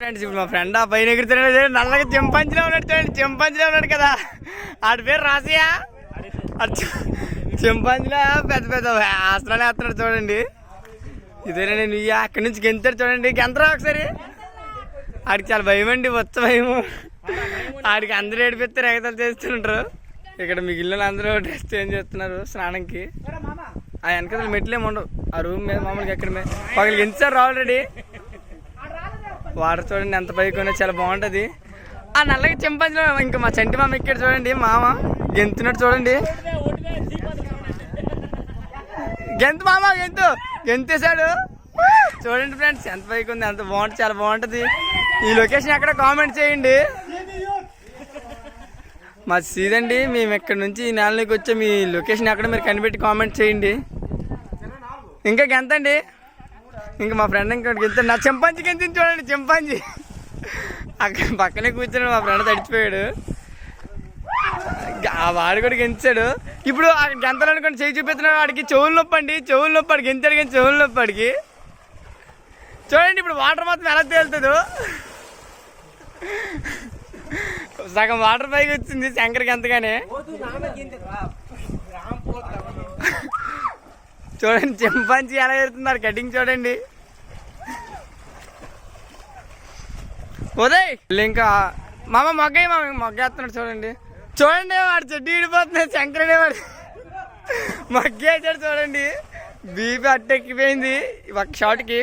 Friends ఇప్పుడు మా friend ఆ పైన ఎగురుతున్నాడు, నల్లగా చింపంజిలో ఉన్నాడు చూడండి. చింపంజిలో ఉన్నాడు కదా, ఆడి పేరు రాసియా. చింపంజిలో పెద్ద పెద్ద ఆసనాలు వేస్తున్నాడు చూడండి. ఇదేనా నువ్వు అక్కడి నుంచి గెంతాడు చూడండి. గెంతరా ఒకసారి. ఆడికి చాలా భయం అండి, వచ్చ భయము. ఆడికి అందరూ ఏడిపిస్తారు, ఎగతాలు చేస్తుంటారు. ఇక్కడ మిగిలిన అందరూ డ్రెస్ చేంజ్ చేస్తున్నారు స్నానంకి. ఆ వెనకాల మెట్లేమి ఉండవు, ఆ రూమ్ మీద మామూలుగా ఎక్కడ మీద పగలకి ఎంచారు ఆల్రెడీ. వాటర్ చూడండి ఎంత పైకి ఉన్నా, చాలా బాగుంటుంది. ఆ నల్లగా చింపంజిలో ఇంకా మా చంటి మామ ఇక్కడ చూడండి, మామ గెంతున్నట్టు చూడండి. గెంతు మామ, గెంతేశాడు చూడండి ఫ్రెండ్స్. ఎంత పైకి ఉంది, ఎంత బాగుంటుంది, చాలా బాగుంటుంది. ఈ లొకేషన్ ఎక్కడ కామెంట్ చేయండి. మా సీదండి, మేము ఇక్కడ నుంచి ఈ నెలలోకి వచ్చే మీ లొకేషన్ ఎక్కడ మీరు కనిపెట్టి కామెంట్ చేయండి. ఇంకా గెంతండి, ఇంకా మా ఫ్రెండ్ ఇంకోటి గెలుతాడు. నా చింపాంజీ గెంతిని చూడండి, చింపాంజీ అక్కడ పక్కనే కూర్చొని మా ఫ్రెండ్ తడిచిపోయాడు. వాడు కూడా గెంచాడు. ఇప్పుడు గెంతాలనుకోండి చేయి చూపిస్తున్నాడు, వాడికి చెవులు నొప్పి అండి, చెవులు నొప్పి. వాడికి గెంతాడు కానీ చెవులు నొప్పి వాడికి. చూడండి ఇప్పుడు వాటర్ మొత్తం ఎలా తేలుతుందో. సగం వాటర్ పైకి వచ్చింది శంకర్కి ఎంతగానే. చూడండి చింపాంజీ ఎలా ఎడుతున్నారు, కటింగ్ చూడండి. ఉదయ్ ఇంకా మామ మొగ్గయ్య, మామ మొగ్గేస్తున్నాడు చూడండి. చూడండి వాడు చెడ్డి ఇడిపోతున్నాడు, శంకరుడే వాడు మొగ్గేసాడు చూడండి. బీపీ అట్టెక్కిపోయింది ఒక షాట్కి.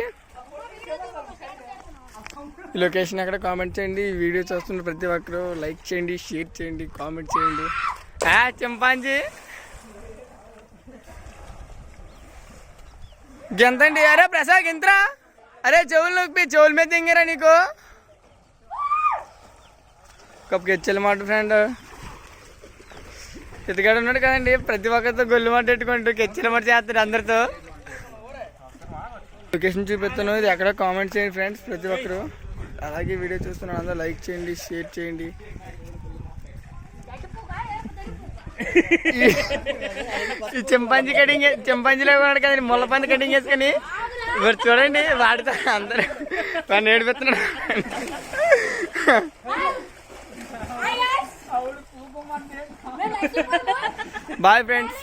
ఈ లొకేషన్ ఎక్కడ కామెంట్ చేయండి. ఈ వీడియో చూస్తున్న ప్రతి ఒక్కరు లైక్ చేయండి, షేర్ చేయండి, కామెంట్ చేయండి. చింపాంజీ గెంతండి. అరే ప్రసాద్ గెంతరా, అరే చెవులు నొప్పి, చెవుల మీద దింగారా నీకు. కప్పు గెచ్చల మాట ఫ్రెండ్ ఇదిగాడు ఉన్నాడు కదండి, ప్రతి ఒక్కరితో గొల్లు మాట పెట్టుకుంటూ కెచ్చల మాట చేస్తాడు అందరితో. లొకేషన్ చూపిస్తాను, ఇది ఎక్కడ కామెంట్ చేయండి ఫ్రెండ్స్ ప్రతి ఒక్కరు. అలాగే వీడియో చూస్తున్నాను అందరూ లైక్ చేయండి, షేర్ చేయండి. ఈ చింపాంజీ కటింగ్, చింపాంజీలో ఉన్నాడు కదండి ముళ్ళపంది కటింగ్ వేసుకొని. ఇప్పుడు చూడండి వాడితో అందరూ వాడిని ఏడిపిస్తున్నాడు. Bye friends.